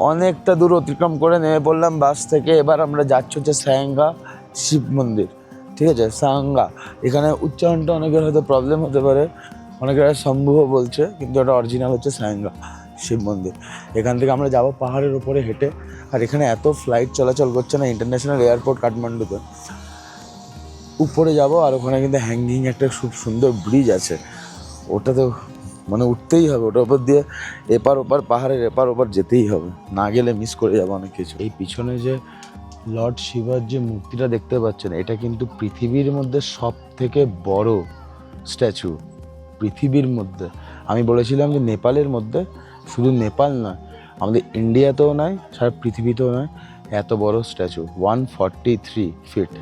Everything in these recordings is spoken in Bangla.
অনেকটা দূর অতিক্রম করে নেমে পড়লাম বাস থেকে। এবার আমরা যাচ্ছি হচ্ছে সায়াঙ্গা শিব মন্দির, ঠিক আছে? সায়াঙ্গা, এখানে উচ্চারণটা অনেকের হয়তো প্রবলেম হতে পারে, অনেকের শম্ভু বলছে, কিন্তু এটা অরিজিনাল হচ্ছে সায়াঙ্গা শিব মন্দির। এখান থেকে আমরা যাব পাহাড়ের উপরে হেঁটে। আর এখানে এত ফ্লাইট চলাচল করছে না, ইন্টারন্যাশনাল এয়ারপোর্ট কাঠমান্ডুতে। উপরে যাব, আর ওখানে কিন্তু হ্যাঙ্গিং একটা খুব সুন্দর ব্রিজ আছে, ওটা তো মানে উঠতেই হবে, ওটার উপর দিয়ে এপার ওপার, পাহাড়ের এপার ওপার যেতেই হবে, না গেলে মিস করে যাবো অনেক কিছু। এই পিছনে যে লর্ড শিবার যে মূর্তিটা দেখতে পাচ্ছেন, এটা কিন্তু পৃথিবীর মধ্যে সব থেকে বড় স্ট্যাচু পৃথিবীর মধ্যে। আমি বলেছিলাম যে নেপালের মধ্যে, শুধু নেপাল নয়, আমাদের ইন্ডিয়াতেও নয়, সারা পৃথিবীতেও নয়, এত বড় স্ট্যাচু, 143 ফিট।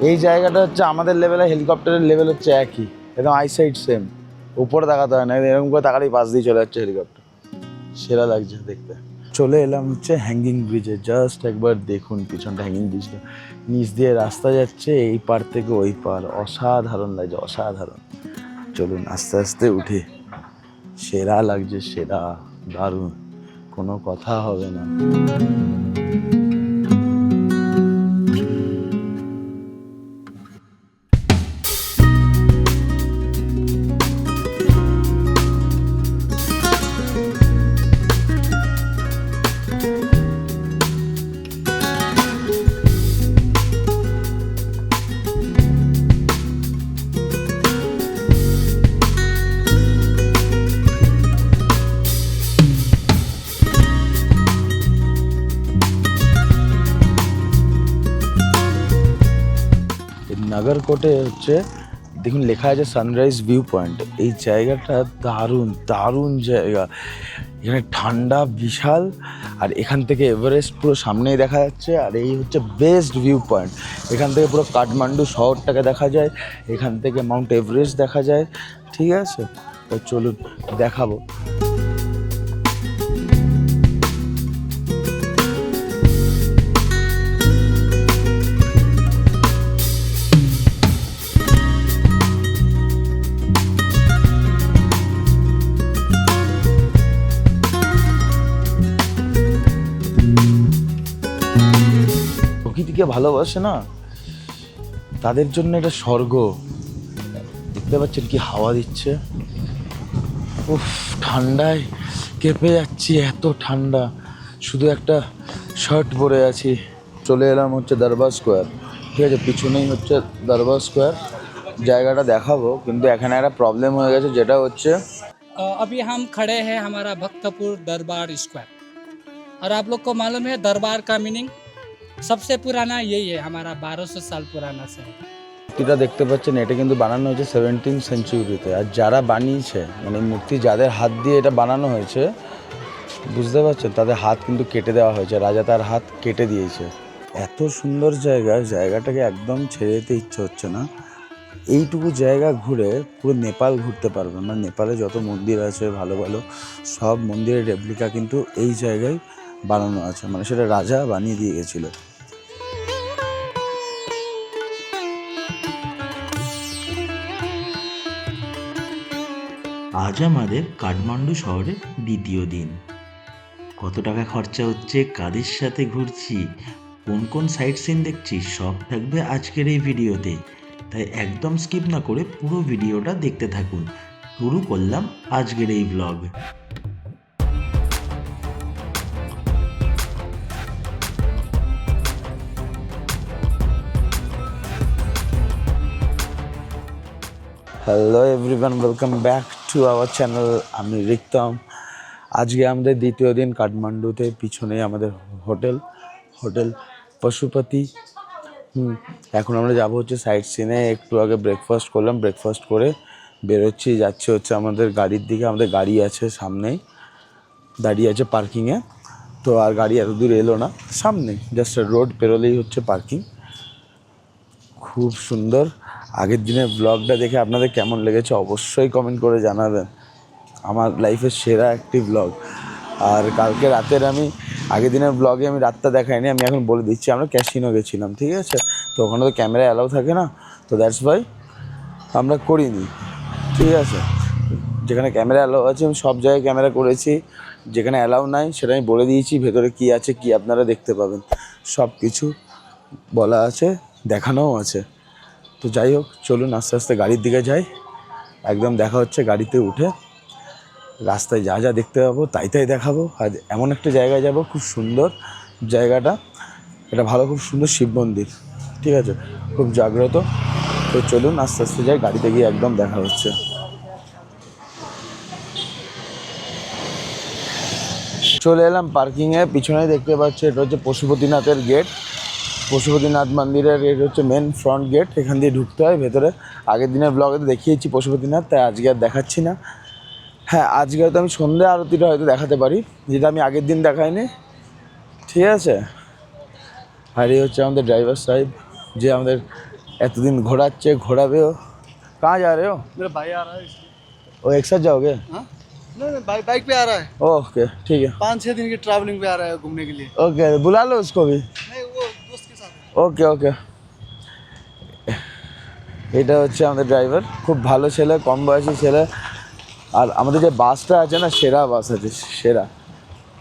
এই জায়গাটা হচ্ছে আমাদের লেভেলে, হেলিকপ্টারের লেভেল হচ্ছে একই, একদম আইসাইড সেম, উপরে তাকাতে হয় না, এরকম করে তাকালেই পাশ দিয়ে চলে যাচ্ছে হেলিকপ্টার, সেরা লাগছে দেখতে। চলে এলাম হচ্ছে হ্যাঙ্গিং ব্রিজে, জাস্ট একবার দেখুন পিছনটা, হ্যাঙ্গিং ব্রিজটা, নিচ দিয়ে রাস্তা যাচ্ছে এই পার থেকে ওই পার, অসাধারণ লাগছে, অসাধারণ। চলুন আস্তে আস্তে উঠে, সেরা লাগছে, সেরা, দারুণ, কোনো কথা হবে না। নাগরকোটে হচ্ছে, দেখুন লেখা আছে সানরাইজ ভিউ পয়েন্ট। এই জায়গাটা দারুণ দারুণ জায়গা, এখানে ঠান্ডা বিশাল, আর এখান থেকে এভারেস্ট পুরো সামনেই দেখা যাচ্ছে। আর এই হচ্ছে বেস্ট ভিউ পয়েন্ট, এখান থেকে পুরো কাঠমান্ডু শহরটাকে দেখা যায়, এখান থেকে মাউন্ট এভারেস্ট দেখা যায়, ঠিক আছে? তো চলুন দেখাবো। প্রকৃতিকে ভালোবাসে না, তাদের জন্য এটা স্বর্গ। দেখতে পাচ্ছেন কি হাওয়া দিচ্ছে, উফ, ঠান্ডায় কেঁপে যাচ্ছি, এত ঠান্ডা, শুধু একটা শার্ট পরে আছি। চলে এলাম হচ্ছে দরবার স্কোয়ার, ঠিক আছে? পিছনেই হচ্ছে দরবার স্কোয়ার, জায়গাটা দেখাবো, কিন্তু এখানে একটা প্রবলেম হয়ে গেছে, যেটা হচ্ছে अभी हम खड़े हैं हमारा भक्तपुर दरबार स्क्वायर, और आप लोग को मालूम है दरबार का मीनिंग सबसे पुराना यही है, हमारा 1200 साल पुराना से। মূর্তিটা দেখতে পাচ্ছেন, এটা কিন্তু বানানো হয়েছে 17th সেঞ্চুরিতে। আর যারা বানিয়েছে, মানে মূর্তি যাদের হাত দিয়ে এটা বানানো হয়েছে, বুঝতে পারছেন, তাদের হাত কিন্তু কেটে দেওয়া হয়েছে, রাজা তার হাত কেটে দিয়েছে। এত সুন্দর জায়গা, জায়গাটাকে একদম ছেড়ে যেতে ইচ্ছে হচ্ছে না। এইটুকু জায়গা ঘুরে পুরো নেপাল ঘুরতে পারবেন, মানে নেপালে যত মন্দির আছে ভালো ভালো, সব মন্দিরের রেপ্লিকা কিন্তু এই জায়গায় বানানো আছে, মানে সেটা রাজা বানিয়ে দিয়ে গেছিলো। আজ আমাদের কাঠমান্ডু শহরের দ্বিতীয় দিন। কত টাকা খরচা হচ্ছে, কাদের সাথে ঘুরছি, কোন কোন সাইট সিন দেখছি, সব থাকবে আজকের এই ভিডিওতে, তাই একদম স্কিপ না করে পুরো ভিডিওটা দেখতে থাকুন। শুরু করলাম আজকের এই blog. Hello everyone, welcome back to our channel. আমি রিক্তম। আজকে আমাদের দ্বিতীয় দিন কাঠমান্ডুতে। পিছনে আমাদের হোটেল পশুপতি। এখন আমরা যাবো হচ্ছে সাইট সিনে। একটু আগে ব্রেকফাস্ট করলাম, ব্রেকফাস্ট করে বেরোচ্ছি, যাচ্ছি হচ্ছে আমাদের গাড়ির দিকে। আমাদের গাড়ি আছে সামনেই, দাঁড়িয়ে আছে পার্কিংয়ে। তো আর গাড়ি এত দূর এলো না, সামনে জাস্ট রোড পেরোলেই হচ্ছে পার্কিং। খুব সুন্দর। আগের দিনের ব্লগটা দেখে আপনাদের কেমন লেগেছে অবশ্যই কমেন্ট করে জানাবেন। আমার লাইফের সেরা একটি ব্লগ। আর কালকে রাতের আগের দিনের ব্লগে আমি রাতটা দেখাইনি, আমি এখন বলে দিচ্ছি। আমরা ক্যাসিনো গেছিলাম, ঠিক আছে? তো ওখানে তো ক্যামেরা অ্যালাউ থাকে না, তো দ্যাটস ওয়াই আমরা করিনি, ঠিক আছে। যেখানে ক্যামেরা অ্যালাউ আছে আমি সব জায়গায় ক্যামেরা করেছি, যেখানে অ্যালাউ নাই সেটা আমি বলে দিয়েছি, ভেতরে কী আছে কি আপনারা দেখতে পাবেন সব কিছু বলা আছে, দেখানোও আছে। তো যাই হোক, চলুন আস্তে আস্তে গাড়ির দিকে যাই। একদম দেখা হচ্ছে গাড়িতে উঠে। রাস্তায় যা যা দেখতে পাবো তাই তাই দেখাবো। আর এমন একটা জায়গায় যাব, খুব সুন্দর জায়গাটা, এটা ভালো, খুব সুন্দর শিব মন্দির, ঠিক আছে, খুব জাগ্রত। তো চলুন আস্তে আস্তে যাই, গাড়িতে গিয়ে একদম দেখা হচ্ছে। চলে এলাম পার্কিংয়ে, পিছনেই দেখতে পাচ্ছি এটা হচ্ছে পশুপতিনাথের গেট। পশুপতিনাথ মন্দিরের এটা হচ্ছে মেন ফ্রন্ট গেট, এখান দিয়ে ঢুকতে হয় ভেতরে। আগের দিনের ব্লগে তো দেখিয়েছি পশুপতিনাথ, তাই আজকে আর দেখাচ্ছি না। হ্যাঁ, আজকে হয়তো আমি সন্ধ্যা আরতিটা হয়তো দেখাতে পারি, যেটা আমি আগের দিন দেখাইনি, ঠিক আছে। আর এই হচ্ছে আমাদের ড্রাইভার সাহেব, যে আমাদের এতদিন ঘোরাচ্ছে, ঘোরাবেও। কাহা যা রে हो? मेरा भाई आ रहा है इसलिए। ओ एक साथ जाओगे? हाँ नहीं भाई बाइक पे आ रहा है, ओके ठीक है, 5-6 दिन की ट्रैवलिंग पे आ रहा है घूमने के लिए। ओके बुला लो उसको भी। नहीं वो दोस्त के साथ है। ওকে ওকে। এটা হচ্ছে আমাদের ড্রাইভার, খুব ভালো ছেলে, কম বয়সী ছেলে। আর আমাদের যে বাসটা আছে না, সেরা বাস আছে, সেরা।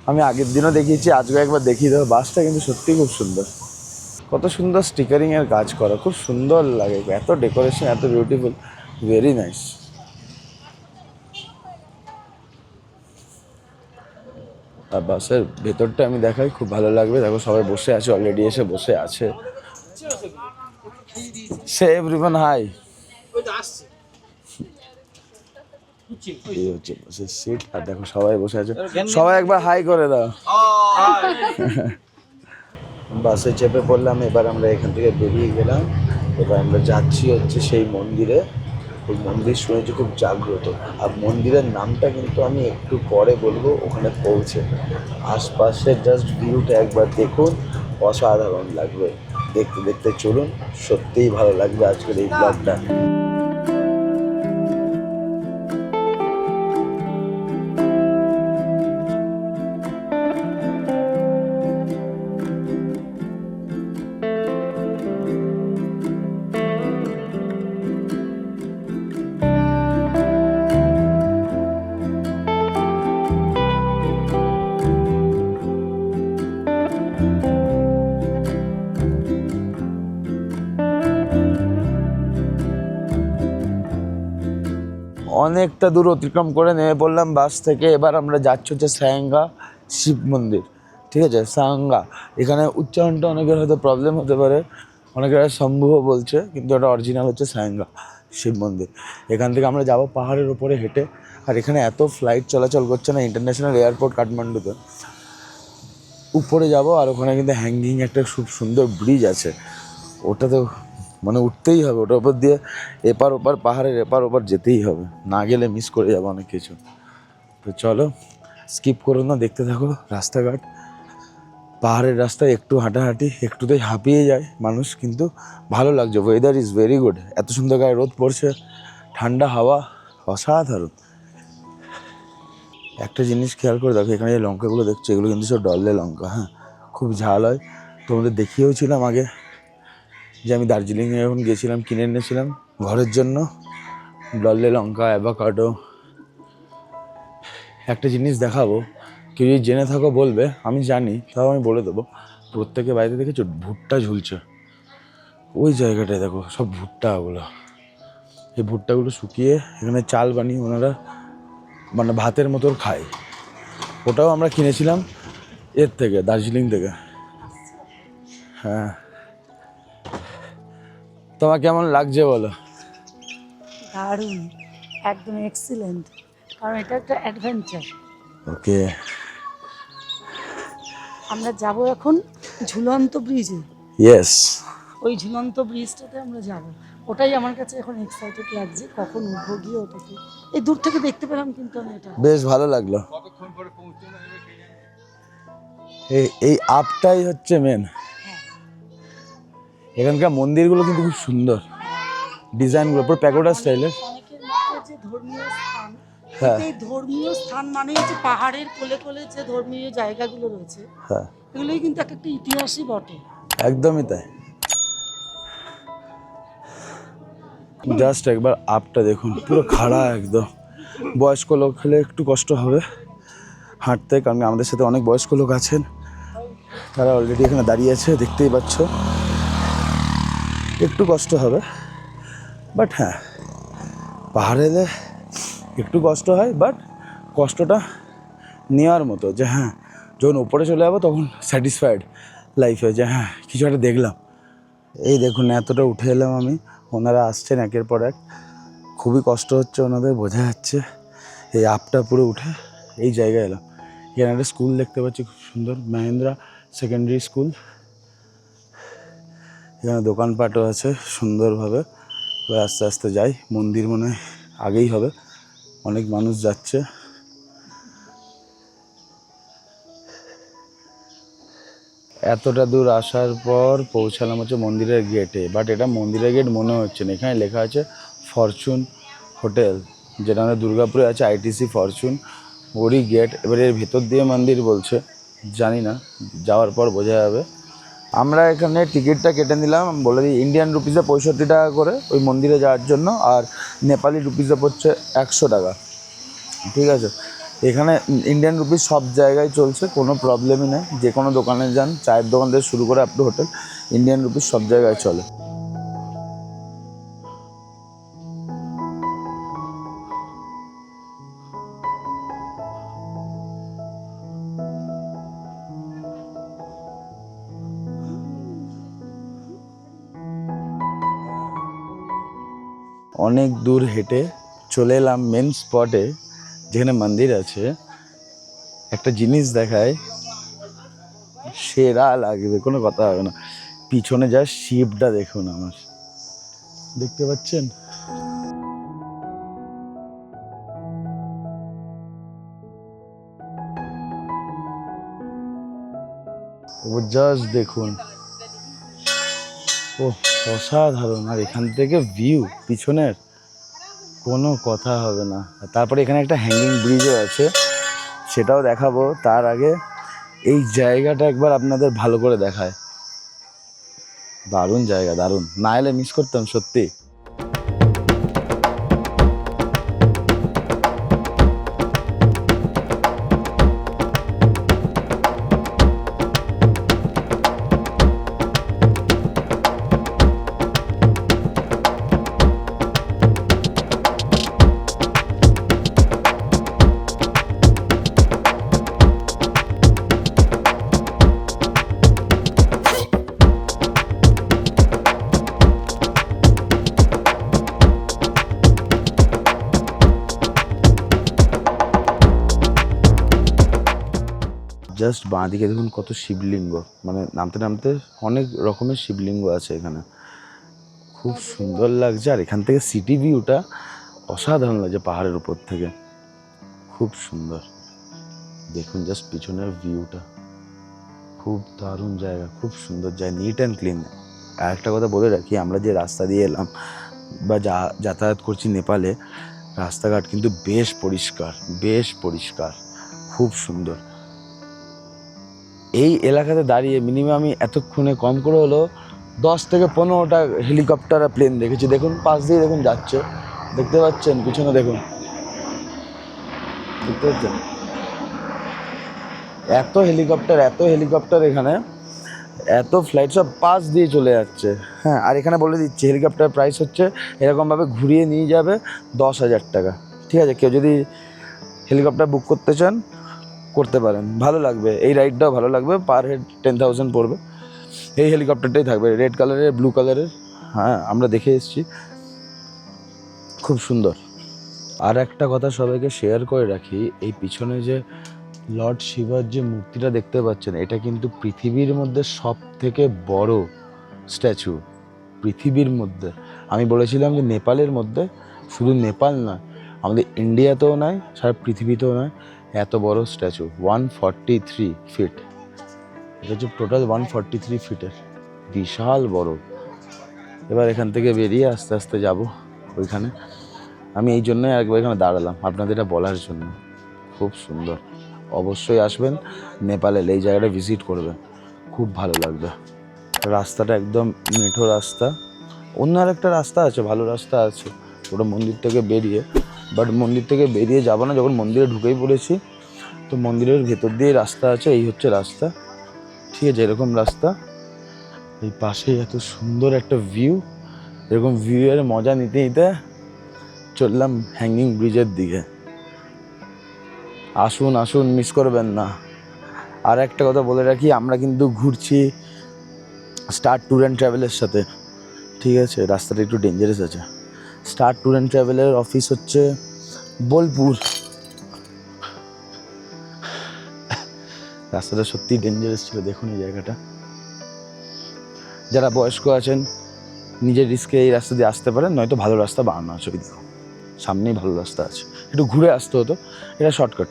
আমি আগের দিনও দেখিয়েছি, আজকে একবার দেখিয়ে দেবো। বাসটা কিন্তু সত্যিই খুব সুন্দর, কত সুন্দর স্টিকারিংয়ের কাজ করা, খুব সুন্দর লাগে, এত ডেকোরেশন, এত বিউটিফুল, ভেরি নাইস। আর বাসের ভেতরটা আমি দেখাই, খুব ভালো লাগবে। দেখো সবাই বসে আছে, অলরেডি এসে বসে আছে। সে এভরিওয়ান হাই। এই হচ্ছে বাসের সিট, আর দেখো সবাই বসে আছে, সবাই একবার হাই করে দাও। বাসে চেপে পড়লাম, এবার আমরা এখান থেকে বেরিয়ে গেলাম। এবার আমরা যাচ্ছি হচ্ছে সেই মন্দিরে। ওই মন্দির শুনেছি খুব জাগ্রত, আর মন্দিরের নামটা কিন্তু আমি একটু পরে বলবো ওখানে পৌঁছে। আশপাশের জাস্ট ভিউটা একবার দেখুন, অসাধারণ লাগবে। দেখতে দেখতে চলুন, সত্যিই ভালো লাগবে আজকের এই ব্লগটা। অনেকটা দূর অতিক্রম করে নেমে পড়লাম বাস থেকে। এবার আমরা যাচ্ছি হচ্ছে সারেঙ্গা শিব মন্দির, ঠিক আছে, সারেঙ্গা। এখানে উচ্চারণটা অনেকের হয়তো প্রবলেম হতে পারে, অনেকেরা শম্ভুও বলছে, কিন্তু এটা অরিজিনাল হচ্ছে সারেঙ্গা শিব মন্দির। এখান থেকে আমরা যাব পাহাড়ের ওপরে হেঁটে। আর এখানে এত ফ্লাইট চলাচল করছে না, ইন্টারন্যাশনাল এয়ারপোর্ট কাঠমান্ডুতে। উপরে যাব, আর ওখানে কিন্তু হ্যাঙ্গিং একটা খুব সুন্দর ব্রিজ আছে, ওটা তো মানে উঠতেই হবে, ওটার উপর দিয়ে এপার ওপার, পাহাড়ের এপার ওপার যেতেই হবে, না গেলে মিস করে যাবো অনেক কিছু। তো চলো, স্কিপ করো না, দেখতে থাকো রাস্তাঘাট। পাহাড়ের রাস্তায় একটু হাঁটাহাঁটি, একটুতেই হাঁপিয়ে যায় মানুষ, কিন্তু ভালো লাগছে। ওয়েদার ইজ ভেরি গুড, এত সুন্দর গায়ে রোদ পড়ছে, ঠান্ডা হাওয়া, অসাধারণ। একটা জিনিস খেয়াল করে দেখো, এখানে যে লঙ্কাগুলো দেখছো, এগুলো কিন্তু সব ডললে লঙ্কা। হ্যাঁ, খুব ঝাল হয়। তোমাদের দেখিয়েওছিলাম আগে যে আমি দার্জিলিংয়ে যখন গিয়েছিলাম কিনে এনেছিলাম ঘরের জন্য ডললে লঙ্কা, অ্যাভোকাডো। একটা জিনিস দেখাবো, কেউ যদি জেনে থাকো বলবে, আমি জানি তাও আমি বলে দেবো। প্রত্যেকে বাড়িতে দেখেছো ভুট্টা ঝুলছে, ওই জায়গাটায় দেখো সব ভুট্টাগুলো। এই ভুট্টাগুলো শুকিয়ে এখানে চাল বানিয়ে ওনারা মানে ভাতের মতো খায়। ওটাও আমরা কিনেছিলাম এর থেকে, দার্জিলিং থেকে। হ্যাঁ, তোমার কেমন লাগছে বলো? দারুণ, একদম এক্সিলেন্ট, কারণ এটা একটা অ্যাডভেঞ্চার। ওকে, আমরা যাব এখন ঝুলন্ত ব্রিজে। ইয়েস, ওই ঝুলন্ত ব্রিজটাতে আমরা যাব, ওটাই আমার কাছে এখন এক্সাইটেড লাগছে, কখন উঠবো গিয়ে ওটাতে। এই দূর থেকে দেখতে পেলাম কিন্তু আমি এটা, বেশ ভালো লাগলো। এই আপটাই হচ্ছে মেন। এখানকার মন্দিরগুলো কিন্তু খুব সুন্দর, ডিজাইনগুলো পুরো প্যাগোডা স্টাইলের। অনেকের মতে যে ধর্মীয় স্থান, হ্যাঁ এই ধর্মীয় স্থান মানে যে পাহাড়ের কোলে কোলে যে ধর্মীয় জায়গাগুলো রয়েছে, হ্যাঁ, এগুলোই কিন্তু একটা ইতিহাসই বটে। একদমই তাই। জাস্ট একবার আপটা দেখুন, পুরো খাড়া একদম। বয়স্ক লোক হলে একটু কষ্ট হবে হাঁটতে, কারণ আমাদের সাথে অনেক বয়স্ক লোক আছেন, তারা অলরেডি এখানে দাঁড়িয়ে আছে, দেখতেই পাচ্ছ। একটু কষ্ট হবে, বাট হ্যাঁ, পাহাড়ে এলে একটু কষ্ট হয়, বাট কষ্টটা নেওয়ার মতো, যে হ্যাঁ যখন উপরে চলে যাবো তখন স্যাটিসফাইড লাইফে, যে হ্যাঁ কিছু একটা দেখলাম। এই দেখুন এতটা উঠে এলাম আমি, ওনারা আসছেন একের পর এক, খুবই কষ্ট হচ্ছে ওনাদের, বোঝা যাচ্ছে। এই আপটা পুরো উঠে এই জায়গায় এলাম। এখানে একটা স্কুল দেখতে পাচ্ছি খুব সুন্দর, মহেন্দ্রা সেকেন্ডারি স্কুল। এখানে দোকানপাটও আছে সুন্দরভাবে। এবার আস্তে আস্তে যাই, মন্দির মনে হয় আগেই হবে, অনেক মানুষ যাচ্ছে। এতটা দূর আসার পর পৌঁছালাম হচ্ছে মন্দিরের গেটে, বাট এটা মন্দিরের গেট মনে হচ্ছে না। এখানে লেখা আছে ফরচুন হোটেল, যেটা আমাদের দুর্গাপুরে আছে, আইটিসি ফরচুন, ওরই গেট। এবারে এর ভেতর দিয়ে মন্দির বলছে, জানি না, যাওয়ার পর বোঝা যাবে। আমরা এখানে টিকিটটা কেটে নিলাম, বলে দিই ইন্ডিয়ান রুপিসে 65 টাকা করে ওই মন্দিরে যাওয়ার জন্য, আর নেপালি রুপিসে পড়ছে 100 টাকা। ঠিক আছে, এখানে ইন্ডিয়ান রুপিস সব জায়গায় চলছে, কোনো প্রবলেমই নেই। যে কোনো দোকানে যান, চায়ের দোকান থেকে শুরু করে আপনি হোটেল, ইন্ডিয়ান রুপিস সব জায়গায় চলে। অনেক দূর হেঁটে চলে এলাম মেন স্পটে, যেখানে মন্দির আছে। একটা জিনিস দেখায়, সেরা লাগবে, কোনো কথা হবে না। পিছনে যা শিবটা দেখুন আমার, দেখতে পাচ্ছেন? জাস্ট দেখুন, ও অসাধারণ। আর এখান থেকে ভিউ পিছনের, কোনো কথা হবে না। তারপরে এখানে একটা হ্যাঙ্গিং ব্রিজও আছে, সেটাও দেখাবো। তার আগে এই জায়গাটা একবার আপনাদের ভালো করে দেখায়। দারুণ জায়গা, দারুণ, না এলে মিস করতাম সত্যি। জাস্ট বাঁ দিকে দেখুন কত শিবলিঙ্গ, মানে নামতে নামতে অনেক রকমের শিবলিঙ্গ আছে এখানে, খুব সুন্দর লাগছে। আর এখান থেকে সিটি ভিউটা অসাধারণ লাগছে, পাহাড়ের উপর থেকে খুব সুন্দর। দেখুন জাস্ট পিছনের ভিউটা, খুব দারুণ জায়গা, খুব সুন্দর জায়গা, নিট অ্যান্ড ক্লিন। আর একটা কথা বলে রাখি, আমরা যে রাস্তা দিয়ে এলাম বা যাতায়াত করছি নেপালে, রাস্তাঘাট কিন্তু বেশ পরিষ্কার, বেশ পরিষ্কার, খুব সুন্দর। এই এলাকাতে দাঁড়িয়ে মিনিমাম আমি এতক্ষণে কম করে হলো 10 থেকে 15টা হেলিকপ্টার আর প্লেন দেখেছি। দেখুন পাশ দিয়ে দেখুন যাচ্ছে, দেখতে পাচ্ছেন? পিছনে দেখুন, দেখতে পাচ্ছেন? এত হেলিকপ্টার এখানে, এত ফ্লাইট সব পাশ দিয়ে চলে যাচ্ছে। হ্যাঁ, আর এখানে বলে দিচ্ছি হেলিকপ্টার প্রাইস হচ্ছে এরকমভাবে ঘুরিয়ে নিয়ে যাবে 10,000 টাকা। ঠিক আছে, কেউ যদি হেলিকপ্টার বুক করতে চান করতে পারেন, ভালো লাগবে, এই রাইডটাও ভালো লাগবে। পার হেড 10,000 পড়বে। এই হেলিকপ্টারটাই থাকবে রেড কালারের, ব্লু কালারের। হ্যাঁ, আমরা দেখে এসেছি, খুব সুন্দর। আর একটা কথা সবাইকে শেয়ার করে রাখি, এই পিছনে যে লর্ড শিবার যে মূর্তিটা দেখতে পাচ্ছেন, এটা কিন্তু পৃথিবীর মধ্যে সব থেকে বড় স্ট্যাচু, পৃথিবীর মধ্যে। আমি বলেছিলাম যে নেপালের মধ্যে, শুধু নেপাল নয়, আমাদের ইন্ডিয়াতেও নয়, সারা পৃথিবীতেও নয়, এত বড় স্ট্যাচু। 143 ফিট, এটা হচ্ছে টোটাল 143 ফিটের, বিশাল বড়। এবার এখান থেকে বেরিয়ে আস্তে আস্তে যাব ওইখানে। আমি এই জন্যই একবার এখানে দাঁড়ালাম, আপনাদের এটা বলার জন্য। খুব সুন্দর, অবশ্যই আসবেন নেপালে, এই জায়গাটা ভিজিট করবেন, খুব ভালো লাগবে। রাস্তাটা একদম মেঠো রাস্তা, অন্য আরেকটা রাস্তা আছে, ভালো রাস্তা আছে ওটা মন্দির থেকে বেরিয়ে, বাট মন্দির থেকে বেরিয়ে যাবো না, যখন মন্দিরে ঢুকেই পড়েছি তো মন্দিরের ভেতর দিয়ে রাস্তা আছে, এই হচ্ছে রাস্তা, ঠিক আছে, এরকম রাস্তা। এই পাশেই এত সুন্দর একটা ভিউ, এরকম ভিউয়ের মজা নিতে নিতে চললাম হ্যাঙ্গিং ব্রিজের দিকে। আসুন আসুন, মিস করবেন না। আর একটা কথা বলে রাখি, আমরা কিন্তু ঘুরছি স্টার ট্যুর অ্যান্ড ট্রাভেলের সাথে, ঠিক আছে, রাস্তাটা একটু ডেঞ্জারাস আছে। স্টার ট্যুর অ্যান্ড ট্রাভেলের অফিস হচ্ছে বোলপুর। রাস্তাটা সত্যি ডেঞ্জারাস ছিল, দেখুন এই জায়গাটা। যারা বয়স্ক আছেন নিজের রিস্কে এই রাস্তা দিয়ে আসতে পারেন, নয়তো ভালো রাস্তা বানানো আছে, ওই দেখুন সামনেই ভালো রাস্তা আছে, একটু ঘুরে আসতে হতো, এটা শর্টকাট।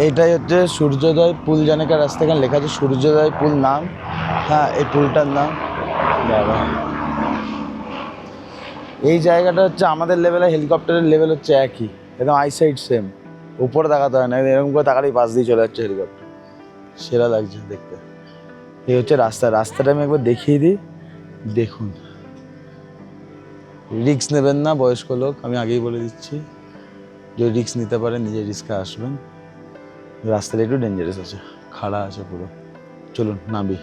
এইটাই হচ্ছে সূর্যোদয় পুল জানেকার রাস্তা, এখানে লেখা আছে সূর্যোদয় পুল নাম, হ্যাঁ এই পুলটার নাম। বাবা, এই জায়গাটা হচ্ছে আমাদের লেভেলে, হেলিকপ্টারের লেভেল হচ্ছে একই, একদম আইসাইড সেম, উপরে তাকাতে হয় না, এরকম করে তাকালেই পাশ দিয়ে চলে যাচ্ছে হেলিকপ্টার, সেরা লাগছে দেখতে। এই হচ্ছে রাস্তা, রাস্তাটা আমি একবার দেখিয়ে দিই, দেখুন। রিস্ক নেবেন না বয়স্ক লোক, আমি আগেই বলে দিচ্ছি, যে রিস্ক নিতে পারেন নিজের রিস্কে আসবেন। রাস্তাটা একটু ডেঞ্জারাস আছে, খাড়া আছে পুরো, চলুন নাবি।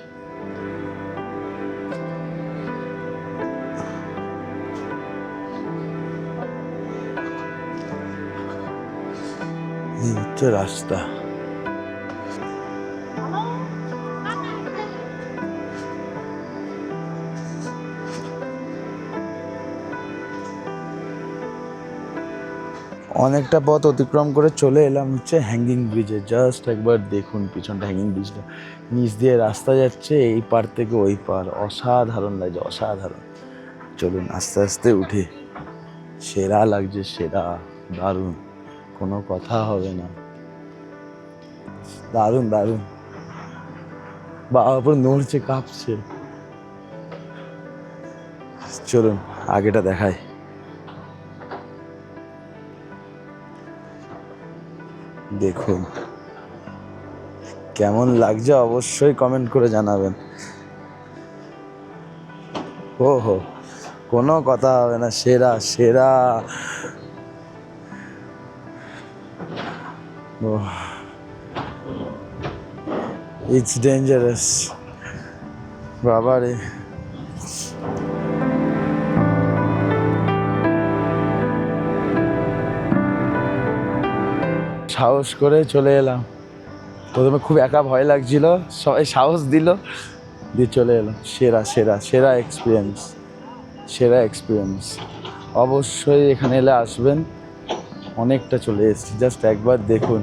এই হচ্ছে রাস্তা। অনেকটা পথ অতিক্রম করে চলে এলাম হচ্ছে হ্যাঙ্গিং ব্রিজে। জাস্ট একবার দেখুন পিছনটা, হ্যাঙ্গিং ব্রিজটা, নিচ দিয়ে রাস্তা যাচ্ছে এই পার থেকে ওই পার, অসাধারণ লাগছে, অসাধারণ। চলুন আস্তে আস্তে উঠি, সেরা লাগছে, সেরা, দারুণ, কোনো কথা হবে না, দারুণ দারুণ। বাবা পুরো নড়ছে, কাঁপছে। চলুন আগেটা দেখাই। দেখুন কেমন লাগছে অবশ্যই কমেন্ট করে জানাবেন। ও হো, কোনো কথা হবে না, সেরা সেরা। ইটস ডেঞ্জারাস বাবা রে। সাহস করে চলে এলাম, প্রথমে খুব একা ভয় লাগছিল, সবাই সাহস দিল, দিয়ে চলে এলাম। সেরা সেরা সেরা এক্সপিরিয়েন্স, সেরা এক্সপিরিয়েন্স। অবশ্যই এখানে এলে আসবেন, অনেকটা চলে এসেছি, জাস্ট একবার দেখুন।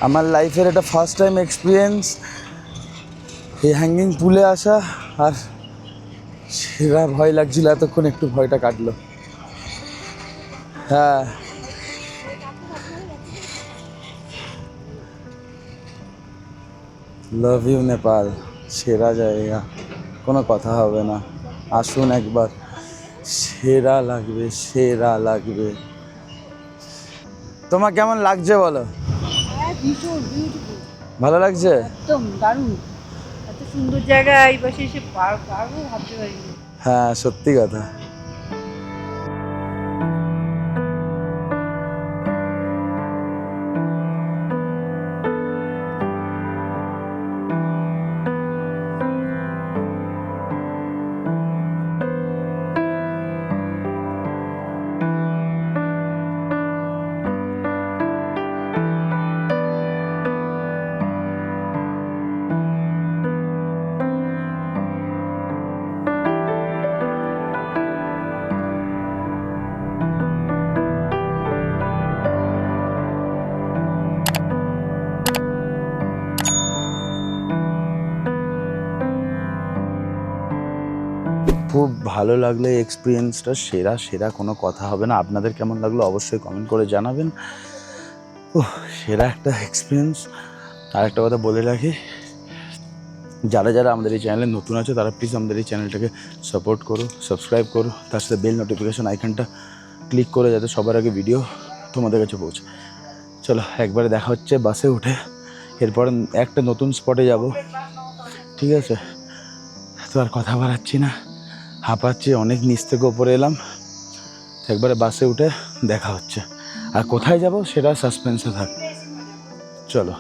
আমার লাইফের এটা ফার্স্ট টাইম এক্সপিরিয়েন্স এই হ্যাঙ্গিং পুলে আসা, আর সেরা ভয় লাগছিল এতক্ষণ, একটু ভয়টা কাটলো। হ্যাঁ লাভ ইউ নেপাল, সেরা জায়গা, কোনো কথা হবে না, আসুন একবার, সেরা লাগবে, সেরা লাগবে। তোমার কেমন লাগছে বলো? ভীষণ বিউটিফুল, ভালো লাগছে? একদম দারুণ, এত সুন্দর জায়গা এই পাশে এসে পারবো ভাবতে পারিনি। হ্যাঁ সত্যি কথা। খুব ভালো লাগলো এই এক্সপিরিয়েন্সটা, সেরা সেরা কোনো কথা হবে না। আপনাদের কেমন লাগলো অবশ্যই কমেন্ট করে জানাবেন। সেরা একটা এক্সপিরিয়েন্স। আর একটা কথা বলে রাখি, যারা যারা আমাদের এই চ্যানেলে নতুন আছে তারা প্লিজ আমাদের এই চ্যানেলটাকে সাপোর্ট করো, সাবস্ক্রাইব করো, তার সাথে বেল নোটিফিকেশন আইকনটা ক্লিক করে যাতে সবার আগে ভিডিও তোমাদের কাছে পৌঁছে। চলো একবারে দেখা হচ্ছে বাসে উঠে, এরপর একটা নতুন স্পটে যাব, ঠিক আছে? তো আর কথা বাড়াচ্ছি না, হাঁপাচ্ছি, অনেক নিচ থেকে ওপরে এলাম। একবারে বাসে উঠে দেখা হচ্ছে, আর কোথায় যাব সেটা সাসপেন্সে থাক। চলো,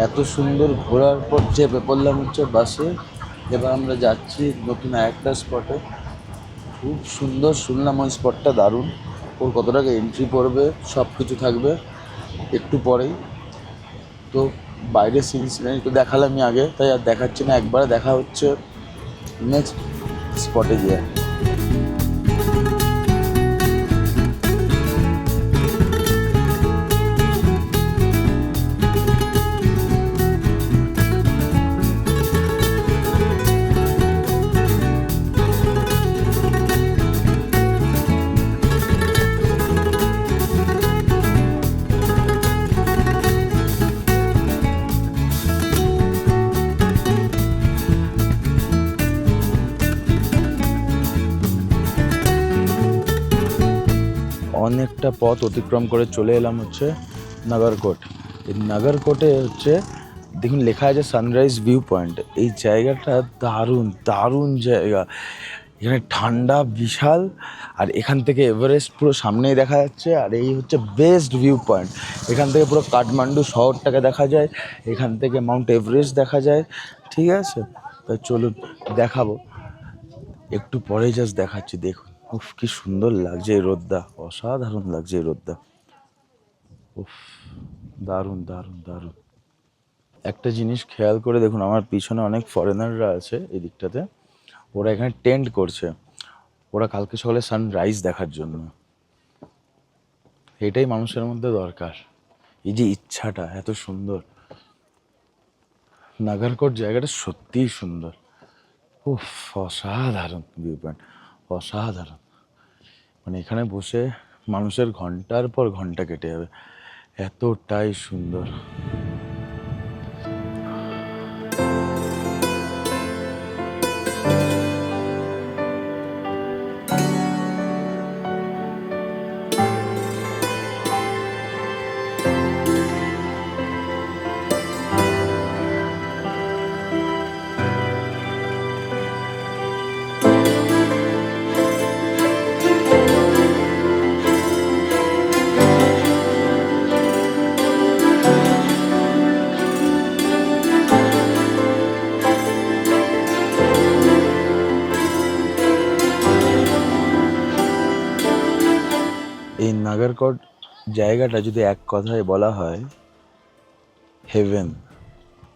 এত সুন্দর ঘোরার পর চেপে পড়লাম হচ্ছে বাসে। এবার আমরা যাচ্ছি নতুন একটা স্পটে, খুব সুন্দর। শুনলাম ওই স্পটটা দারুণ, ওর কত টাকা এন্ট্রি পড়বে সব কিছু থাকবে একটু পরেই। তো বাইরের সিনারি তো দেখালামই আগে, তাই আর দেখাচ্ছি না, একবারে দেখা হচ্ছে নেক্সট স্পটে গিয়ে। অনেকটা পথ অতিক্রম করে চলে এলাম হচ্ছে নাগরকোট। এই নাগরকোটে হচ্ছে দেখুন লেখা আছে সানরাইজ ভিউ পয়েন্ট। এই জায়গাটা দারুণ দারুণ জায়গা, এখানে ঠান্ডা বিশাল, আর এখান থেকে এভারেস্ট পুরো সামনেই দেখা যাচ্ছে। আর এই হচ্ছে বেস্ট ভিউ পয়েন্ট, এখান থেকে পুরো কাঠমান্ডু শহরটাকে দেখা যায়, এখান থেকে মাউন্ট এভারেস্ট দেখা যায়, ঠিক আছে? তো চলুন দেখাবো, একটু পরেই জাস্ট দেখাচ্ছি। দেখুন উফ কি সুন্দর লাগছে এই রোদটা, অসাধারণ লাগছে এই রোদটা, উফ দারুণ দারুণ দারুণ। একটা জিনিস খেয়াল করে দেখুন, আমার পিছনে অনেক ফরেনাররা আছে এই দিকটাতে, ওরা এখানে টেন্ট করছে, ওরা কালকে সকালে সানরাইজ দেখার জন্য। এটাই মানুষের মধ্যে দরকার, এই যে ইচ্ছাটা, এত সুন্দর। নাগরকোট জায়গাটা সত্যিই সুন্দর, উফ অসাধারণ ভিউ পয়েন্ট, অসাধারণ। মানে এখানে বসে মানুষের ঘন্টার পর ঘন্টা কেটে যাবে, এতটাই সুন্দর। এই নাগরকোট জায়গাটা যদি এক কথায় বলা হয় হেভেন,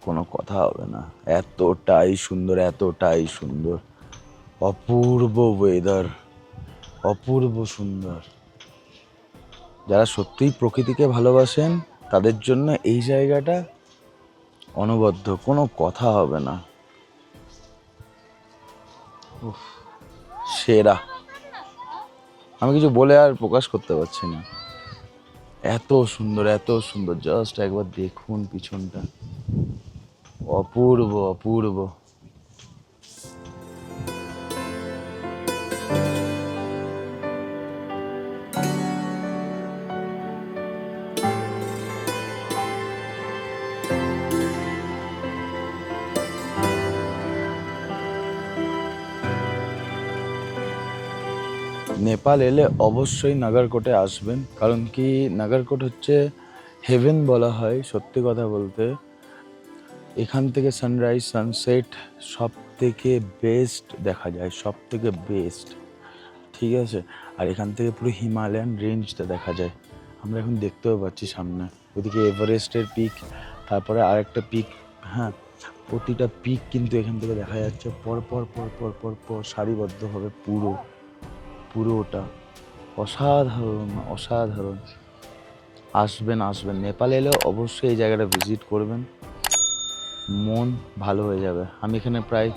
কোনো কথা হবে না, এতটাই সুন্দর, এতটাই সুন্দর, অপূর্ব ওয়েদার, অপূর্ব সুন্দর। যারা সত্যিই প্রকৃতিকে ভালোবাসেন তাদের জন্য এই জায়গাটা অনবদ্য, কোনো কথা হবে না, উফ সেরা। আমি কিছু বলে আর প্রকাশ করতে পারছি না, এত সুন্দর এত সুন্দর। জাস্ট একবার দেখুন পিছনটা, অপূর্ব অপূর্ব। নেপাল এলে অবশ্যই নাগরকোটে আসবেন, কারণ কি নাগরকোট হচ্ছে হেভেন বলা হয়। সত্যি কথা বলতে এখান থেকে সানরাইজ সানসেট সব থেকে বেস্ট দেখা যায়, সব থেকে বেস্ট, ঠিক আছে? আর এখান থেকে পুরো হিমালয়ান রেঞ্জটা দেখা যায়, আমরা এখন দেখতেও পাচ্ছি সামনে। ওইদিকে এভারেস্টের পিক, তারপরে আরেকটা পিক, হ্যাঁ প্রতিটা পিক কিন্তু এখান থেকে দেখা যাচ্ছে পর পর পর পর পর পর সারিবদ্ধভাবে, পুরোটা অসাধারণ অসাধারণ। আসবেন আসবেন, নেপাল এলেও অবশ্যই এই জায়গাটা ভিজিট করবেন, মন ভালো হয়ে যাবে। আমি এখানে প্রায়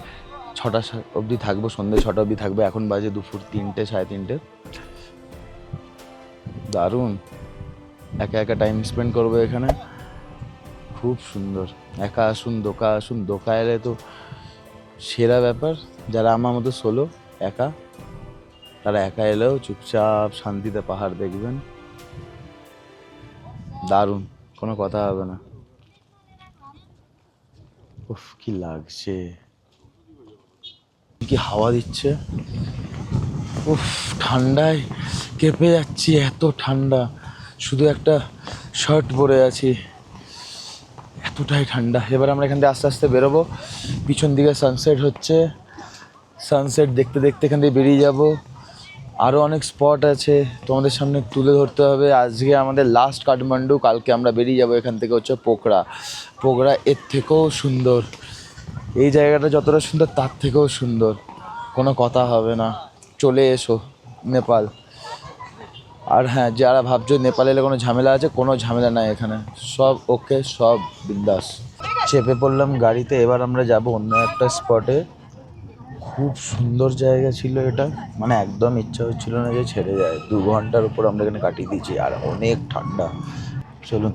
6টা অবধি থাকবো, সন্ধ্যে 6টা অবধি থাকবো। এখন বাজে দুপুর 3টে, 3:30। দারুণ, একা একা টাইম স্পেন্ড করবো এখানে, খুব সুন্দর। একা আসুন, দোকা আসুন, দোকা এলে তো সেরা ব্যাপার। যারা আমার মতো সোলো একা, তারা একা এলেও চুপচাপ শান্তিতে পাহাড় দেখবেন, দারুণ, কোনো কথা হবে না। উফ, কি লাগছে, কি হাওয়া দিচ্ছে, উফ, ঠান্ডায় কেঁপে যাচ্ছি, এত ঠান্ডা। শুধু একটা শার্ট পরে আছি, এতটাই ঠান্ডা। এবার আমরা এখান থেকে আস্তে আস্তে বেরোবো। পিছন দিকে সানসেট হচ্ছে, সানসেট দেখতে দেখতে এখান থেকে বেরিয়ে যাব। আরও অনেক স্পট আছে, তোমাদের সামনে তুলে ধরতে হবে। আজকে আমাদের লাস্ট কাঠমান্ডু, কালকে আমরা বেরিয়ে যাব এখান থেকে হচ্ছে পোখরা। পোখরা এর থেকেও সুন্দর, এই জায়গাটা যতটা সুন্দর তার থেকেও সুন্দর, কোনো কথা হবে না। চলে এসো নেপাল। আর হ্যাঁ, যারা ভাবছো নেপালে এলে কোনো ঝামেলা আছে, কোনো ঝামেলা নাই এখানে, সব ওকে, সব বিন্দাস। চেপে পড়লাম গাড়িতে, এবার আমরা যাব অন্য একটা স্পটে। খুব সুন্দর জায়গা ছিল এটা, মানে একদম ইচ্ছা হচ্ছিল না যে ছেড়ে যায়। 2 ঘন্টার উপর আমরা এখানে কাটিয়ে দিয়েছি, আর অনেক ঠান্ডা। চলুন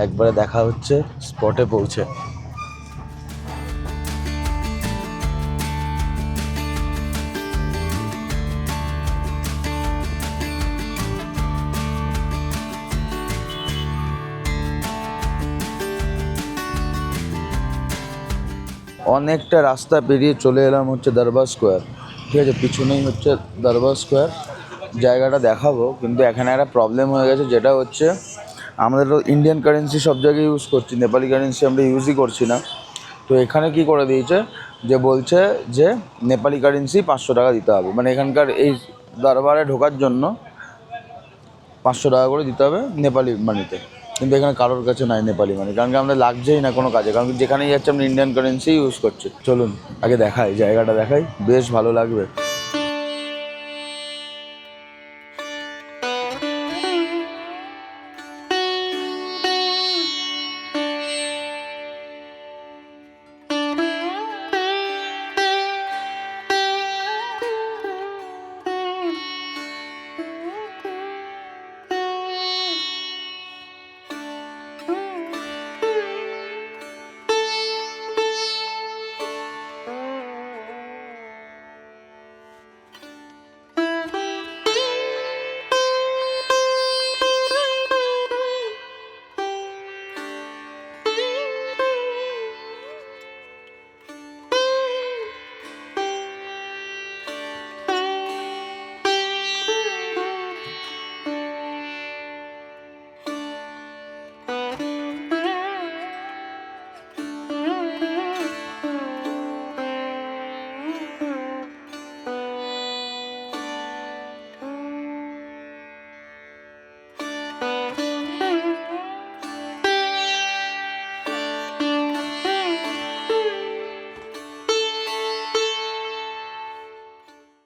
একবারে দেখা হচ্ছে স্পটে পৌঁছে। অনেকটা রাস্তা পেরিয়ে চলে এলাম হচ্ছে দরবার স্কোয়ার। ঠিক আছে, পিছনেই হচ্ছে দরবার স্কোয়ার। জায়গাটা দেখাবো, কিন্তু এখানে একটা প্রবলেম হয়ে গেছে, যেটা হচ্ছে আমাদের ইন্ডিয়ান কারেন্সি সব জায়গায় ইউজ করছি, নেপালি কারেন্সি আমরা ইউজই করছি না। তো এখানে কি করে দিয়েছে, যে বলছে যে নেপালি কারেন্সি 500 টাকা দিতে হবে, মানে এখানকার এই দরবারে ঢোকার জন্য 500 টাকা করে দিতে হবে নেপালি মানিতে। কিন্তু এখানে কারোর কাছে নাই নেপালি মানি, কারণ কি আমাদের লাগছেই না কোনো কাজে, কারণ যেখানেই যাচ্ছে আমরা ইন্ডিয়ান কারেন্সি ইউজ করছি। চলুন আগে দেখাই, জায়গাটা দেখাই, বেশ ভালো লাগবে।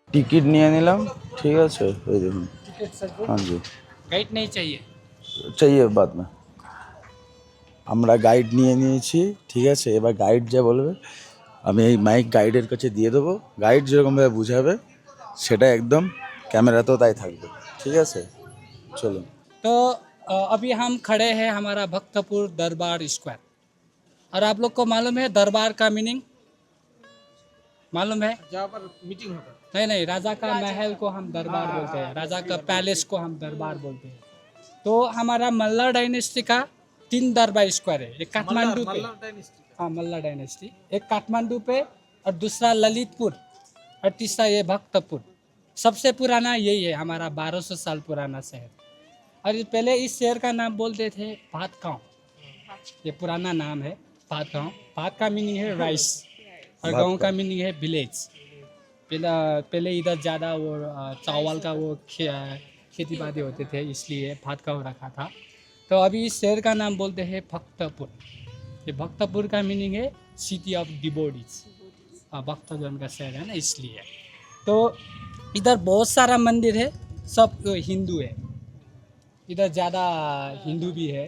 টিকিট নিয়ে নিলাম, ঠিক আছে, এই দেখুন। हाँ जी, गाइड नहीं चाहिए। चाहिए बाद में। আমরা গাইড নিয়ে নিয়েছি, ঠিক আছে। এবার গাইড যা বলবে আমি এই মাইক গাইডের কাছে দিয়ে দেবো। গাইড যেরকমভাবে বুঝাবে সেটা একদম ক্যামেরাতেও তাই থাকবে, ঠিক আছে। চলুন। तो अभी हम खड़े हैं हमारा भक्तपुर दरबार स्क्वायर। और आप लोग को मालूम है दरबार का मीनिंग मालूम है? जहाँ पर मीटिंग होता है। नहीं, राजा का महल को हम दरबार बोलते हैं, राजा का पैलेस को हम दरबार बोलते हैं। तो हमारा मल्ला डायनेस्टी का 3 दरबार स्क्वायर है। एक काठमांडू पे, हाँ मल्ला डायनेस्टी, एक काठमांडू पे, और दूसरा ललितपुर, और तीसरा ये भक्तपुर। सबसे पुराना यही है हमारा, 1200 साल पुराना शहर। और ये पहले इस शहर का नाम बोलते थे भातगांव, ये पुराना नाम है भातगांव। भात का मीनिंग है राइस, और गांव का मीनिंग है विलेज। पहले इधर ज़्यादा वो चावल का वो खेती बाड़ी होते थे, इसलिए भातगांव रखा था। तो अभी इस शहर का नाम बोलते हैं भक्तपुर। ये भक्तपुर का मीनिंग है सिटी ऑफ डिवोटीज, भक्तजन का शहर है ना, इसलिए। तो इधर बहुत सारा मंदिर है, सब हिंदू है। इधर ज़्यादा हिंदू भी है,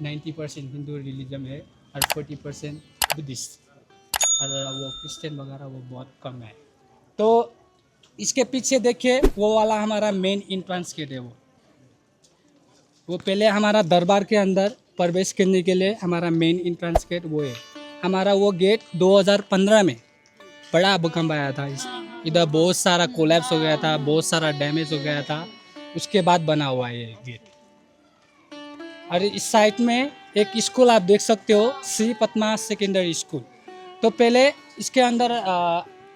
90% हिंदू रिलीजन है, और 40% बुद्धिस्ट। और वो क्रिश्चियन वगैरह वो बहुत कम है। तो इसके पीछे देखिए वो वाला हमारा मेन एंट्रेंस गेट है। वो पहले हमारा दरबार के अंदर प्रवेश करने के लिए हमारा मेन एंट्रेंस गेट वो है। हमारा वो गेट 2015 में बड़ा भूकंप आया था। इधर बहुत सारा कोलैप्स हो गया था, बहुत सारा डैमेज हो गया था, उसके बाद बना हुआ है ये गेट। और इस साइड में एक स्कूल आप देख सकते हो, श्री पद्मा सेकेंडरी स्कूल। तो पहले इसके अंदर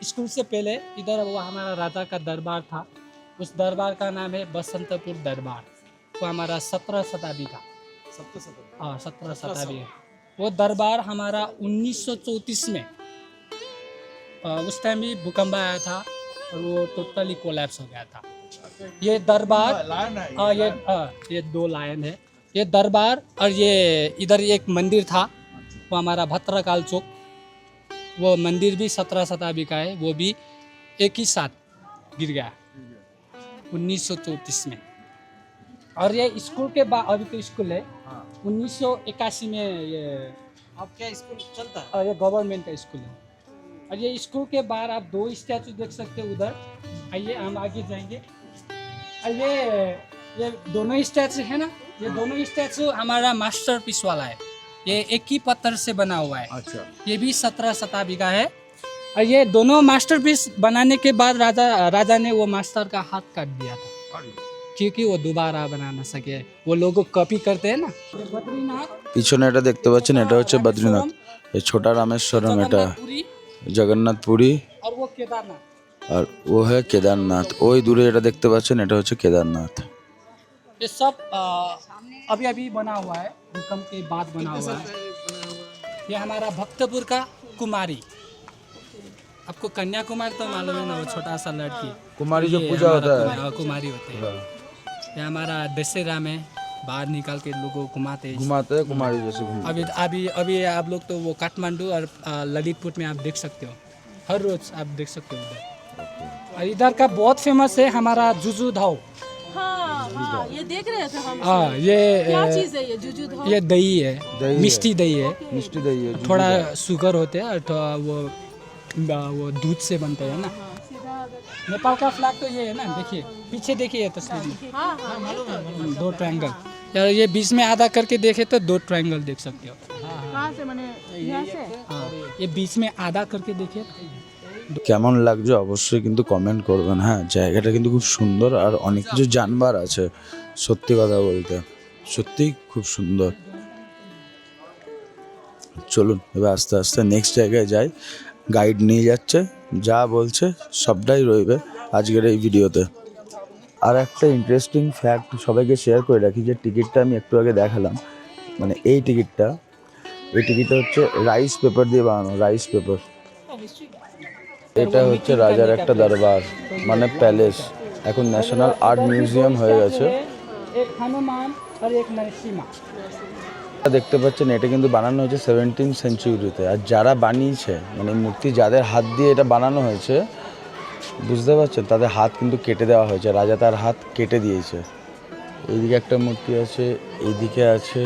स्कूल से पहले इधर वो हमारा राजा का दरबार था। उस दरबार का नाम है बसंतपुर दरबार। वो हमारा 17 शताब्दी का, 17 शताब्दी है। वो दरबार हमारा 1934 में उस टाइम भी भूकंप आया था और वो टोटली कोलैप्स हो गया था। ये दरबार ये 2 लायन है। ये दरबार और ये इधर एक मंदिर था, वो हमारा भद्रकाल चौक। वो मंदिर भी 17 शताब्दी का है, वो भी एक ही साथ गिर गया 1934 में। और ये स्कूल के बाद अभी तो स्कूल है 1981 में ये अब क्या स्कूल चलता है? और ये गवर्नमेंट का स्कूल है। और ये स्कूल के बाहर आप 2 स्टैचू देख सकते हो उधर। आइए हम आगे जाएंगे। और ये दोनों स्टैचू है ना, ये दोनों स्टैचू हमारा मास्टरपीस वाला है। ये एक ही पत्थर से बना हुआ है। अच्छा। ये भी 17 शताब्दी का है। और ये दोनों मास्टरपीस बनाने के बाद राजा ने वो मास्टर का हाथ काट दिया था क्योंकि वो दोबारा बना ना सके। वो लोग कॉपी करते हैं ना। ये बद्रीनाथ, পিছনে এটা দেখতে পাচ্ছেন, এটা হচ্ছে বদ্রীনাথ। এই ছোটা রামেশ্বরম, এটা पुरी জগন্নাথপুরী और वो केदारनाथ। আর ও হ্যাঁ কেদারনাথ। ওই দূরে এটা দেখতে পাচ্ছেন, এটা হচ্ছে কেদারনাথ। ये सब अभी अभी बना हुआ है, भूकंप के बाद बना हुआ है। ये हमारा भक्तपुर का कुमारी। आपको कन्याकुमारी तो मालूम है ना, वो छोटा सा लड़की कुमारी जो ये पूजा हमारा होता है, कुमारी होते हैं। ये हमारा दशहरा में बाहर निकाल के लोगों को घुमाते हैं। घुमाते हैं कुमारी जैसे घूमते अभी अभी अभी आप लोग तो वो काठमांडू और ललितपुर में आप देख सकते हो, हर रोज आप देख सकते हो उधर। और इधर का बहुत फेमस है हमारा जुजू धाव। हाँ, ये देख रहे थे हम। हाँ, ये क्या चीज है ये जुजू धाव? ये दही है, दही है। मिष्टी दही है। मिष्टी दही है। थोड़ा शुगर होते हैं और थोड़ा वो दूध से बनते हैं ना। नेपाल का फ्लैग तो ये है ना, देखिए पीछे देखिए ये तस्वीर में हाँ हाँ, 2 ट्रायंगल। यार ये बीच में आधा करके देखे तो 2 ट्रायंगल देख सकते हो। कहाँ से मैंने यहाँ से? हाँ, ये बीच में आधा करके देखिए। কেমন লাগছে অবশ্যই কিন্তু কমেন্ট করবেন। হ্যাঁ, জায়গাটা কিন্তু খুব সুন্দর আর অনেক কিছু জানবার আছে। সত্যি কথা বলতে সত্যি খুব সুন্দর। চলুন এবার আস্তে আস্তে নেক্সট জায়গায় যাই। গাইড নিয়ে যাচ্ছে, যা বলছে সবটাই রইবে আজকের এই ভিডিওতে। আর একটা ইন্টারেস্টিং ফ্যাক্ট সবাইকে শেয়ার করে রাখি, যে টিকিটটা আমি একটু আগে দেখালাম, মানে এই টিকিটটা হচ্ছে রাইস পেপার দিয়ে বানানো, রাইস পেপার। এটা হচ্ছে রাজার একটা দরবার, মানে প্যালেস। এখন ন্যাশনাল আর্ট মিউজিয়াম হয়ে গেছে। एक हनुमान और एक नरसिम्हा। দেখতে পাচ্ছেন এটা কিন্তু বানানো হয়েছে 17 সেঞ্চুরিতে। আর যারা বানিয়েছে, মানে মূর্তি যাদের হাত দিয়ে এটা বানানো হয়েছে, বুঝতে পারছেন, তাদের হাত কিন্তু কেটে দেওয়া হয়েছে। রাজা তার হাত কেটে দিয়েছে। এইদিকে একটা মূর্তি আছে, এইদিকে আছে,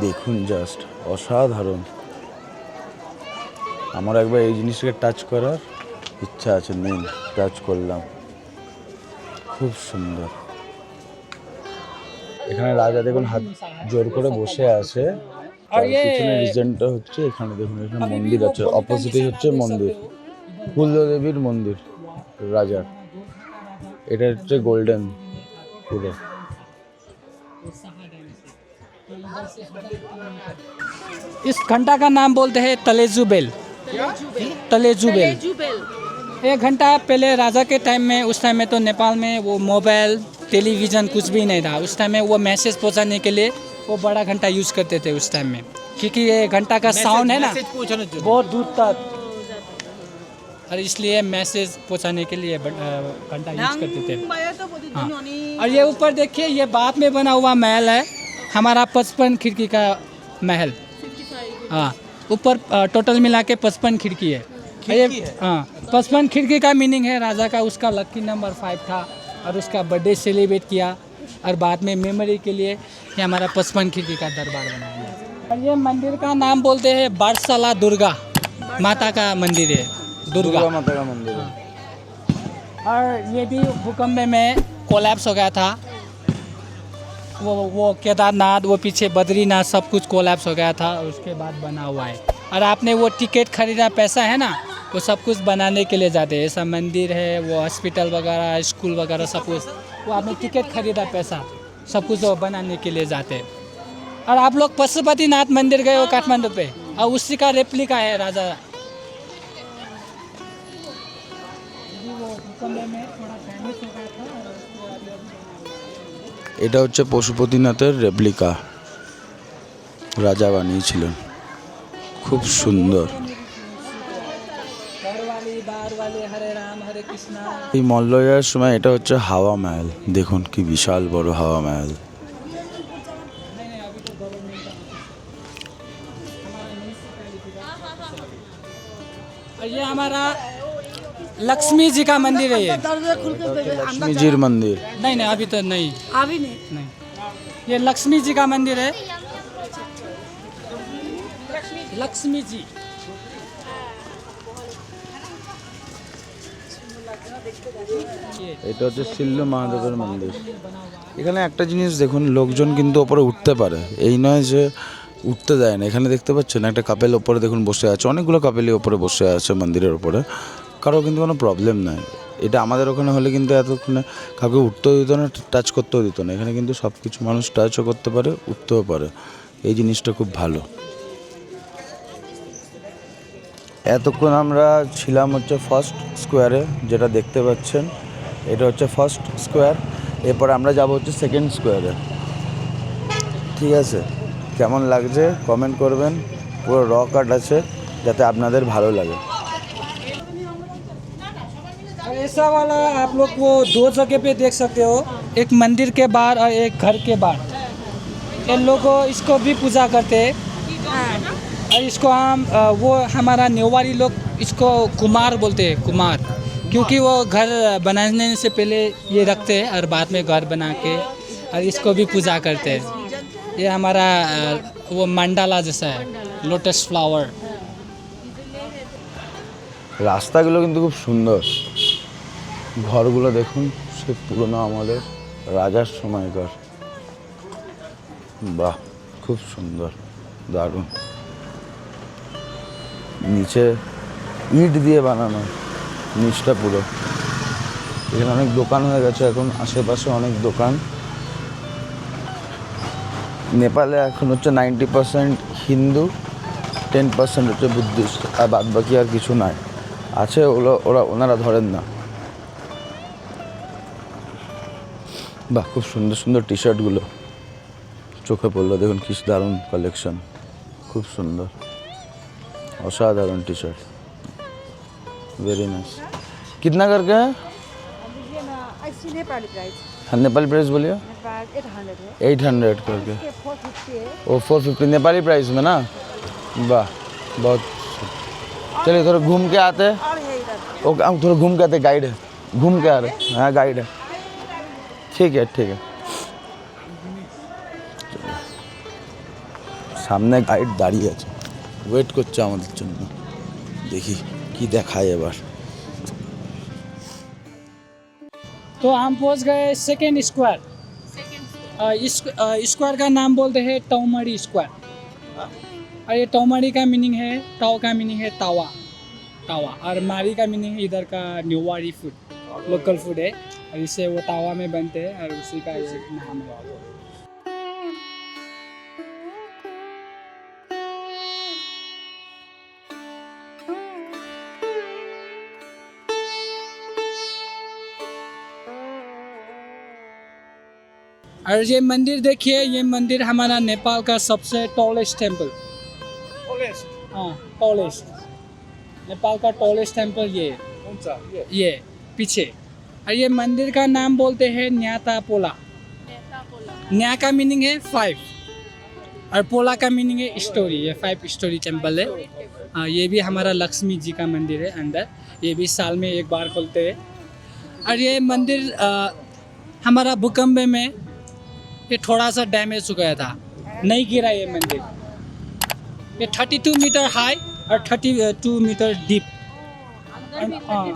দেখুন জাস্ট অসাধারণ। আমার একবার এই জিনিসটাকে টাচ করার ইচ্ছা আছে, নেই টাচ করলাম, খুব সুন্দর। এখানে রাজা দেখুন হাত জোর করে বসে আছে। আর পিছনে রিজনটা হচ্ছে এখানে দেখুন, এখানে মন্দির আছে, অপোজিটে হচ্ছে মন্দির, কুলদেবীর মন্দির রাজার। এটা হচ্ছে গোল্ডেন পুরো। इस घंटा का नाम बोलते हैं Taleju bell. Taleju bell. Jubail. ये घंटा पहले राजा के टाइम में, उस टाइम में तो नेपाल में वो मोबाइल टेलीविज़न कुछ भी नहीं था। उस टाइम में वो मैसेज पहुंचाने के लिए वो बड़ा घंटा यूज़ करते थे उस टाइम में, क्योंकि ये घंटा का साउंड है ना बहुत दूर तक, और इसलिए मैसेज पहुंचाने के लिए घंटा यूज़ करते थे। हाँ। और ये ऊपर देखिए, ये बाद में बना हुआ महल है हमारा, 55 खिड़की का महल। हाँ, ऊपर टोटल मिला के 55 खिड़की है। हाँ, 55 खिड़की का मीनिंग है राजा का उसका लकी नंबर 5 था और उसका बर्थडे सेलिब्रेट किया, और बाद में मेमोरी के लिए ये हमारा 55 खिड़की का दरबार बनाया है। और ये मंदिर का नाम बोलते हैं बारसाला दुर्गा। माता का मंदिर है, दुर्गा दुर्गा। माता का मंदिर है। और ये भी भूकंप में कोलैप्स हो गया था। वो केदारनाथ, वो पीछे बद्रीनाथ, सब कुछ कोलैप्स हो गया था और उसके बाद बना हुआ है। और आपने वो टिकट खरीदा पैसा है ना, वो सब कुछ बनाने के लिए जाते हैं। ऐसा मंदिर है, वो हॉस्पिटल वगैरह, स्कूल वगैरह सब कुछ, वो आपने टिकट खरीदा पैसा, सब कुछ वो बनाने के लिए जाते हैं। और आप लोग पशुपतिनाथ मंदिर गए हो काठमांडू पे, और उसी का रेप्लिका है राजा। এটা হচ্ছে পশুপতিনাথের রেপ্লিকা, রাজা বানিয়েছিলেন, খুব সুন্দর। এই মল্লয়ার সময় এটা হচ্ছে হাওয়া महल, দেখুন কি বিশাল বড় হাওয়া महल। और ये हमारा लक्ष्मी जी का मंदिर है ये। दरवाजा खुल के লক্ষ্মীজির মন্দির। नहीं नहीं, अभी तो नहीं अभी नहीं। नहीं। ये लक्ष्मी जी का मंदिर है, लक्ष्मी जी। এটা হচ্ছে সিল্লু মহাদেবের মন্দির। এখানে একটা জিনিস দেখুন, লোকজন কিন্তু ওপরে উঠতে পারে, এই নয় যে উঠতে দেয় না। এখানে দেখতে পাচ্ছেন একটা কাপেল ওপরে দেখুন বসে আছে, অনেকগুলো কাপেলই ওপরে বসে আছে মন্দিরের ওপরে, কারো কিন্তু কোনো প্রবলেম নাই। এটা আমাদের ওখানে হলে কিন্তু এতক্ষণে কাউকে উঠতেও দিত না, টাচ করতেও দিত না। এখানে কিন্তু সব কিছু মানুষ টাচও করতে পারে, উঠতেও পারে, এই জিনিসটা খুব ভালো। এতক্ষণ আমরা ছিলাম হচ্ছে ফার্স্ট স্কোয়ারে, যেটা দেখতে পাচ্ছেন এটা হচ্ছে ফার্স্ট স্কোয়ার। এরপর আমরা যাব হচ্ছে সেকেন্ড স্কোয়ারে। ঠিক আছে, কেমন লাগছে কমেন্ট করবেন, পুরো র কাট আছে যাতে আপনাদের ভালো লাগে। और ऐसा वाला आप लोग वो दो जगह पे देख सकते हो, एक मंदिर के बाहर और एक घर के बाहर। इन लोग इसको भी पूजा करते हैं। और इसको हम वो हमारा नेवारी लोग इसको कुमार बोलते हैं, कुमार, क्योंकि वो घर बनाने से पहले ये रखते हैं और बाद में घर बना के और इसको भी पूजा करते हैं। ये हमारा वो मंडाला जैसा है, लोटस फ्लावर। রাস্তাগুলো কিন্তু খুব সুন্দর, ঘরগুলো দেখুন সে পুরোনো আমলের, রাজার সময়কার। বাহ, খুব সুন্দর, দারুণ। নিচে ইট দিয়ে বানানো, নিচটা পুরো। এখানে অনেক দোকান হয়ে গেছে এখন, আশেপাশে অনেক দোকান। নেপালে এখন হচ্ছে 90% হিন্দু, 10% হচ্ছে বুদ্ধিস্ট, আর বাদ বাকি আর কিছু নাই। আছে ওনারা ধরেন না। বাহ, খুব সুন্দর সুন্দর টি শার্টগুলো চোখে পড়লো, দেখুন কি দারুণ কালেকশন, খুব সুন্দর, অসাধারণ টি শার্ট, वेरी नाइस। कितना करके है? नेपाली प्राइस, हाँ नेपाली प्राइस बोलिए। 800 है, 800 करके, 450 है। वो 450 नेपाली प्राइस में ना। वाह, बहुत। चलिए थोड़ा घूम के आते हैं। और है इधर ओके, हम थोड़ा घूम के आते हैं, गाइड है, घूम के आ रहे हैं। हाँ गाइड है, ठीक है ठीक है। সামনে গাইড দাঁড়িয়ে আছে, ওয়েট করছে আমাদের জন্য। দেখি কি দেখায় এবার। तो हम पहुंच गए सेकेंड स्क्वायर। इस स्क्वायर का नाम बोलते हैं टौमड़ी स्क्वायर। और ये टौमड़ी का मीनिंग है, टाव का मीनिंग है तावा, तावा। और मारी का मीनिंग है इधर का न्यूवारी फूड, लोकल फूड है। और इसे वो तावा में बनते हैं और उसी का ये नाम है। और ये मंदिर देखिए, ये मंदिर हमारा नेपाल का सबसे टॉलेस्ट टेम्पल। हाँ, टॉलेस्ट, नेपाल का टॉलेस्ट टेम्पल ये है। कौन सा? ये पीछे। और ये मंदिर का नाम बोलते हैं न्याता पोला। न्या का मीनिंग है 5 और पोला का मीनिंग है स्टोरी। ये 5 स्टोरी टेम्पल है। हाँ, ये भी हमारा लक्ष्मी जी का मंदिर है अंदर, ये भी साल में एक बार खोलते हैं। और ये मंदिर हमारा भूकंप में ये थोड़ा सा डैमेज हो गया था, नहीं गिरा ये मंदिर। ये 32 मीटर हाई और 32 मीटर डीप हाँ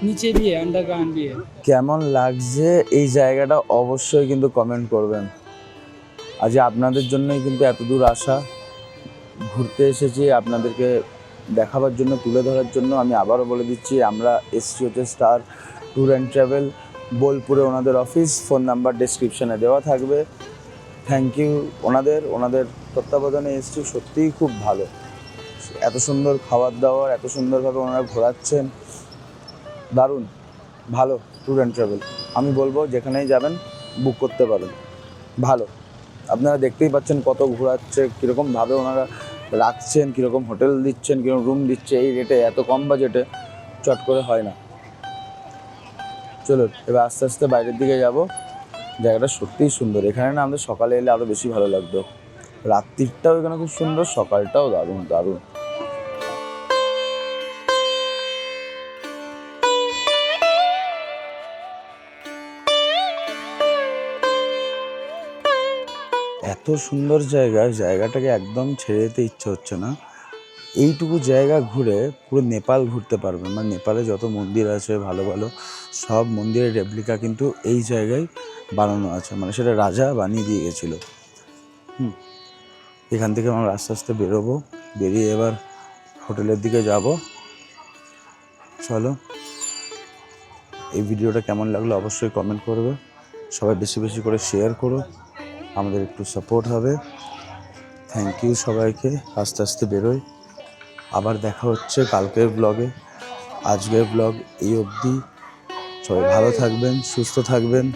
नीचे भी है अंडरग्राउंड भी है কেমন লাগছে এই জায়গাটা অবশ্যই কিন্তু কমেন্ট করবেন। আজ আপনাদের জন্যই কিন্তু এত দূর আসা, ঘুরতে এসেছি আপনাদেরকে দেখাবার জন্য, তুলে ধরার জন্য। আমি আবারও বলে দিচ্ছি, আমরা এসছি হচ্ছে স্টার ট্যুর অ্যান্ড ট্রাভেল, বোলপুরে ওনাদের অফিস, ফোন নাম্বার ডেসক্রিপশানে দেওয়া থাকবে। থ্যাংক ইউ ওনাদের তত্ত্বাবধানে এসছি, সত্যিই খুব ভালো। এত সুন্দর খাবার দাবার, এত সুন্দরভাবে ওনারা ঘোরাচ্ছেন, দারুণ ভালো ট্যুর অ্যান্ড ট্রাভেল। আমি বলবো যেখানেই যাবেন বুক করতে পারেন, ভালো। আপনারা দেখতেই পাচ্ছেন কত ঘোরাচ্ছে, কীরকমভাবে ওনারা রাখছেন, কীরকম হোটেল দিচ্ছেন, কীরকম রুম দিচ্ছে। এই রেটে, এত কম বাজেটে চট করে হয় না। চলুন এবার আস্তে আস্তে বাইরের দিকে যাব। জায়গাটা সত্যিই সুন্দর। এখানে না আমাদের সকালে এলে আরও বেশি ভালো লাগতো। রাত্রিটাও এখানে খুব সুন্দর, সকালটাও দারুণ দারুণ। এত সুন্দর জায়গাটাকে একদম ছেড়ে যেতে ইচ্ছে হচ্ছে না। এইটুকু জায়গা ঘুরে পুরো নেপাল ঘুরতে পারবেন। মানে নেপালে যত মন্দির আছে ভালো ভালো, সব মন্দিরের রেপ্লিকা কিন্তু এই জায়গায় বানানো আছে। মানে সেটা রাজা বানিয়ে দিয়ে গেছিলো। এখান থেকে আমরা আস্তে আস্তে বেরোবো, বেরিয়ে এবার হোটেলের দিকে যাব। চলো, এই ভিডিওটা কেমন লাগলো অবশ্যই কমেন্ট করবে। সবাই বেশি বেশি করে শেয়ার করো, আমাদের একটু সাপোর্ট হবে। থ্যাংক ইউ সবাইকে। আস্তে আস্তে বেরোই, আবার দেখা হচ্ছে কালকের ব্লগে। আজকের ব্লগ এই অবধি। সবাই ভালো থাকবেন, সুস্থ থাকবেন।